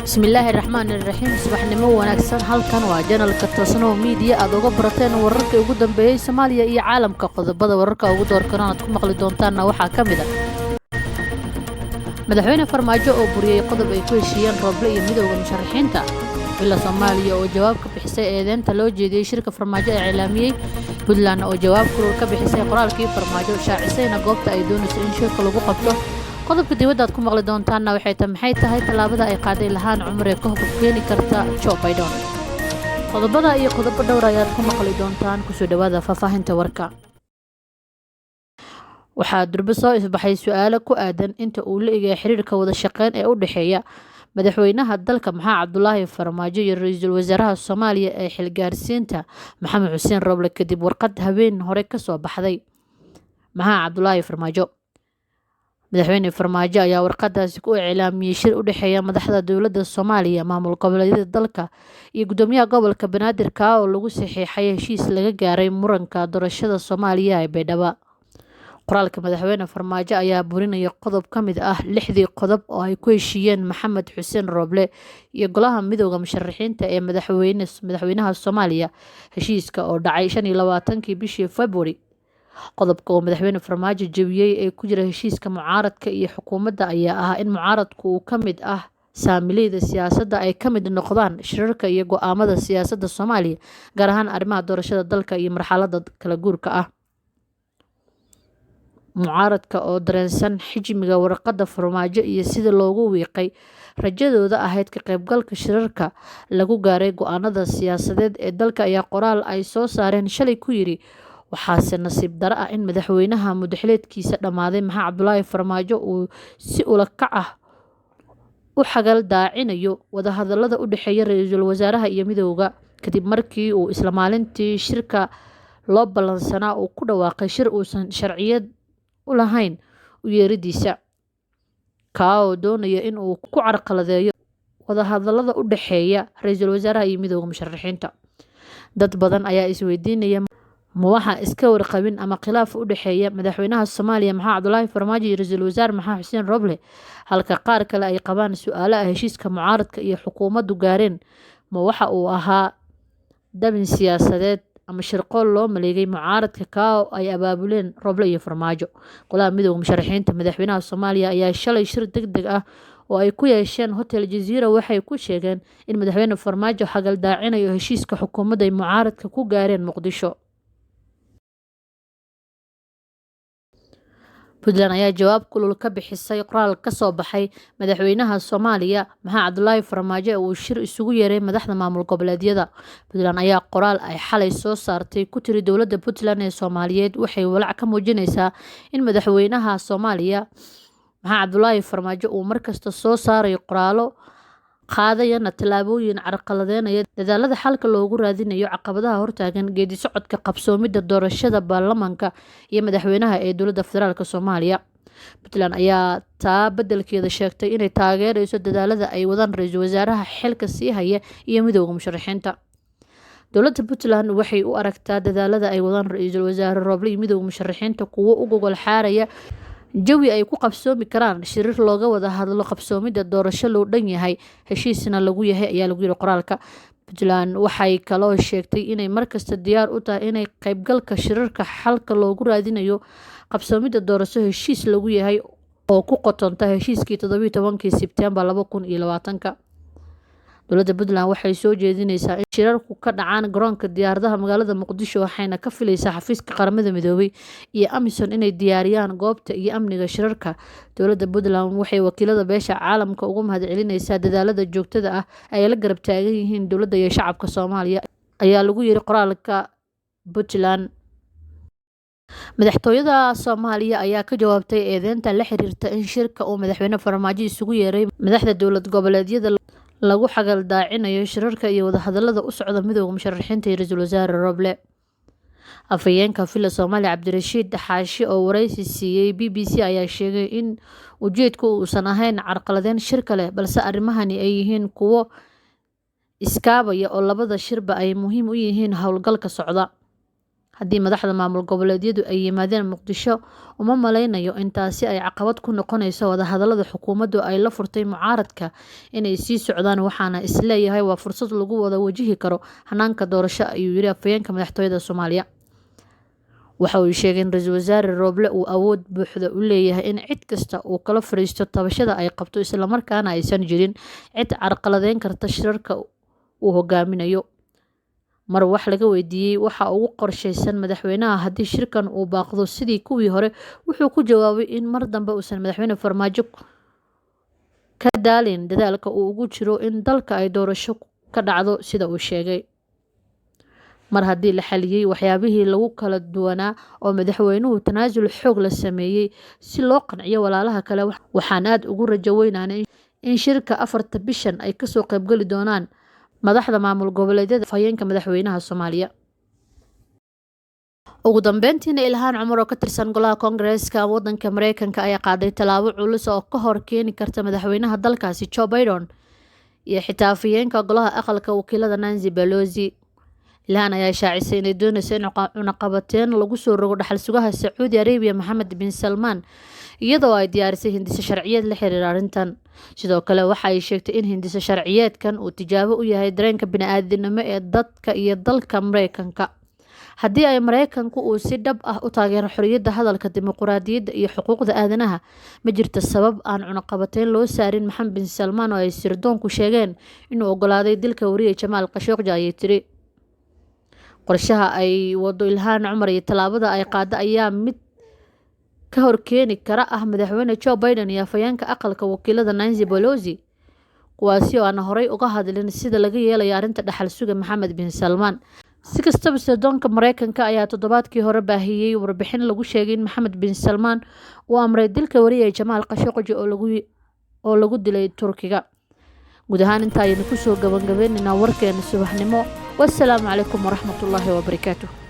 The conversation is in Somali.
bismillaahi raxmaani raxiim subaxnimo wanaagsan halkan waa janalka Toosnoo Media aad uga barateen wararkii ugu dambeeyay Soomaaliya iyo caalamka qodobada wararka ugu doorkan aad ku maqli doontaan waxaa kamid ah madaxweyne Farmaajo oo buriyay qodob ay ku heshiiyeen Roble iyo midowga musharaxiinta ila Soomaaliya oo jawaab ka bixisay eedeynta loo jeediyay shirka Farmaajo ee cilaamiyay Puntland oo jawaab ka bixisay qoraalkii Farmaajo shaacisayna goobta ay doonayso in shirka lagu qabto qodobka dibadda aad ku maqli doontaana waxay tahay talaabada ay qaaday lahaan cumar ee ka hoggaami karta Joe Biden qodobada iyo qodobo dhowr ayaad ku maqli doontaan ku soo dhawaada faahfaahinta warka waxaa durba soo isbaxay su'aalo ku aadan inta uu la eegay xiriirka wada shaqeyn ee u dhaxeeya madaxweynaha dalka Maxamed Cabdullaahi Farmaajo iyo ra'iisul wasaaraha Soomaaliya ee xilgaarsiinta Maxamed Xuseen Roble kadib warqad habeen hore ka soo baxday Maxamed Cabdullaahi Farmaajo madaxweyne Farmaajo ayaa warqadaasi ku cilaamiyay shir u dhaxeeya madaxda dawladda Soomaaliya maamul goboleedyada dalka iyo gudoomiyaha gobolka Banaadir oo lagu saxiixay heshiis laga gaaray muranka doorashada Soomaaliya ee Baydhabo qoraalka madaxweyne Farmaajo ayaa burinaya qodob ka mid ah 6 qodob oo ay ku heshiiyeen Maxamed Xuseen Roble iyo golaha midowga musharaxiinta ee madaxweynaha Soomaaliya heshiiska oo dhacay 25 bishii February qodobka oo madaxweyne Farmaajo jabiyay ee ku jira heshiiska mucaaradka iyo xukuumadda ayaa ah in mucaaradku uu ka mid ah saamileyda siyaasadda ay ka mid noqdaan shirarka iyo go'aamada siyaasadda Soomaaliya gaar ahaan arrimaha doorashada dalka iyo marxaladda kala guurka ah mucaaradka oo dareensan xijmiga warqadda Farmaajo iyo sida loogu wiiqay rajadooda ahayd ka qaybgalka shirarka lagu gaaray go'aanada siyaasadeed ee dalka ayaa qoraal ay soo saareen shalay ku yiri waxaase nasiib daro ah in madaxweynaha muddaxileedkiisa dhamaaday Maxamed Cabdullaahi Farmaajo uu si ula kac ah u xagal daacinayo wada hadallada u dhaxeeya ra'iisul wasaaraha iyo midowga kadib markii uu isla maalintii shirka loo balansanaa uu ku dhawaaqay shir uusan sharciyad u lahayn u yeeridiisa oo doonaya in uu ku carqaladeeyo wada hadallada u dhaxeeya ra'iisul wasaaraha iyo midowga musharaxiinta dad badan ayaa isweydiinaya ma waxa iska warqabin ama khilaaf u dhaxeeya madaxweynaha Soomaaliya Maxamed Cabdullaahi Farmaajo iyo ra'iisul wasaar Maxamed Xuseen Roble halka qaar kale ay qabaan su'aalaha heshiiska mucaaradka iyo xukuumaddu gaareen ma waxa uu ahaa dabin siyaasadeed ama shirqool loo maleegay mucaaradka oo ay abaabuleen Roble iyo Farmaajo golaha midowga musharaxiinta madaxweynaha Soomaaliya ayaa shalay shir degdeg ah oo ay ku yeesheen Hotel Jazeera waxay ku sheegeen in madaxweyne Farmaajo xagal daacinayo heshiiska xukuumadda ay mucaaradka ku gaareen Muqdisho Puntland ayaa jawaab kulul ka bixisay qoraal ka soo baxay madaxweynaha Soomaaliya Maxamed Cabdullaahi Farmaajo oo shir isugu yeeray madaxda maamul goboleedyada Puntland ayaa qoraal ay xalay soo saartay ku tiri dawladda Puntland ee Soomaaliyeed waxay walaac ka muujinaysaa in madaxweynaha Soomaaliya Maxamed Cabdullaahi Farmaajo uu markasta soo saaray qoraalo qaadayana tallaabooyin carqaladeynaya dadaalada xalka loogu raadinayo caqabadaha hortaagan geedi socodka qabsoomidda doorashada baarlamaanka iyo madaxweynaha ee dowladda federaalka Soomaaliya Puntland ayaa taa beddelkeeda sheegtay inay taageerayso dadaalada ay wadaan ra'iisul wasaaraha xilka sii haya iyo midowga musharaxiinta dowladda Puntland waxay u aragtaa dadaalada ay wadaan ra'iisul wasaare Roble iyo midowga musharaxiinta kuwo u gogol xaaraya jawi ay ku qabsoomi karaan shirir looga wada hadlo qabsoomidda doorasho loo dhan yahay heshiisna lagu yahay ayaa lagu yiri qoraalka Puntland waxay kaloo sheegtay inay markasta diyaar u tahay inay qaybgalka shirarka xalka loogu raadinayo qabsoomidda doorasho heshiis lagu yahay oo ku qotonta heshiiskii 17 Sebtembar 2020 dowladda Puntland waxay soo jeedinaysaa in shirarku ka dhacaan garoonka diyaaradaha magaalada Muqdisho waxayna ka filaysaa xafiiska qaramada midoobay iyo Amisom inay diyaariyaan goobta iyo amniga shirarka dowladda Puntland waxay wakiilada beesha caalamka ugu mahadcelinaysaa dadaalada joogtada ah ay la garab taagan yihiin dowladda iyo shacabka Soomaaliya ayaa lagu yiri qoraalka Puntland madaxtooyada Soomaaliya ayaa ka jawaabtay eedeynta la xiriirta in shirka uu madaxweyne Farmaajo isugu yeeray madaxda dowlad goboleedyada lagu xagal daacinayo shirarka iyo wada hadallada u socda midowga musharaxiinta iyo ra'iisul wasaare Roble afayeenka Villa Soomaaliya Cabdirashiid Xaashi oo wareysi siiyay BBC ayaa sheegay in ujeedku uusan ahayn carqaladeyn shir kale balse arrimahani ay yihiin kuwo iskaabaya oo labada shirba ay muhiim u yihiin howlgalka socda haddii madaxda maamul goboleedyadu ay yimaadeen Muqdisho uma maleynayo in taasi ay caqabad ku noqonayso wadahadallada xukuumaddu ay la furtay mucaaradka inay sii socdaan, waxaana isleeyahay waa fursad lagu wada wajihi karo hanaanka doorasho, ayuu yiri afhayeenka madaxtooyada Soomaaliya. Waxa uu sheegay in Ra'iisul Wasaare Roble uu awood buuxda u leeyahay in cid kasta uu kala fariisto tabashada ay qabto, isla markaana aysan jirin cid carqaladeyn karta shirarka uu hogaaminayo. Mar wax laga weydiiyey waxa ugu qorshaysan madaxweynaha haddii shirkan uu baaqdo sidii kuwii hore, wuxuu ku jawaabay in mar dambe uusan madaxweyne Farmaajo ka daalin dadaalka uu ugu jiro in dalka ay doorasho ka dhacdo sida uu sheegay. Mar haddii la xaliyey waxyaabihii lagu kala duwanaa oo madaxweynuhu tanaasul xoog la sameeyey si loo qanciyo walaalaha kale, waxaan aad ugu rajo weynahay in shirka 4 bishan ay kasoo qaybgali doonaan madaxda maamul goboleedyada, afhayeenka madaxweynaha Soomaaliya. Ugu dambeyntiina, Ilhaan Cumar oo ka tirsan golaha Koongareeska waddanka Mareykanka ayaa qaaday tallaabo culus oo ka hor keeni karta madaxweynaha dalkaasi Joe Biden iyo xitaa afhayeenka golaha aqalka wakiilada Nancy Pelosi. Ilhaan ayaa shaacisay inay doonayso in cunaqabateyn lagu soo rogo dhaxal sugaha Sacuudi Arabia Mohammed bin Salman, iyadoo ay diyaarisay hindise sharciyeed la xiriira arrintan. Sidoo kale waxa ay sheegtay in hindise sharciyeedkan uu tijaabo u yahay dareenka bini'aadantinimo ee dadka iyo dalka Mareykanka. Haddii ay Mareykanku uu si dhab ah u taageero xorriyadda hadalka, dimuqraadiyadda iyo xuquuqda aadanaha, ma jirto sabab aan cunaqabateyn loo saarin Mohammed bin Salman oo ay sirdoonku sheegeen inuu oggolaaday dilka wariye Jamaal Khashoggi, ayay tiri. Qorshaha ay wado Ilhaan Cumar iyo tallaabada ay qaada ayaa mid ka hor keeni kara madaxweyne Joe Biden iyo afhayeenka aqalka wakiilada Nancy Pelosi, kuwaasi oo aan horey uga hadlin sida laga yeelayo arrinta dhaxal suga Mohammed bin Salman. Si kastaba, sirdoonka Mareykanka ayaa toddobaadkii hore baahiyey warbixin lagu sheegay in Mohammed bin Salman uu amray dilka wariye Jamaal Khashoggi oo lagu dilay Turkiga. Guud ahaan inta ayaynu kusoo gabagabaynaynaa warkeena subaxnimo. Wassalaamu calaykum waraxmatullaahi wabarakaatuh.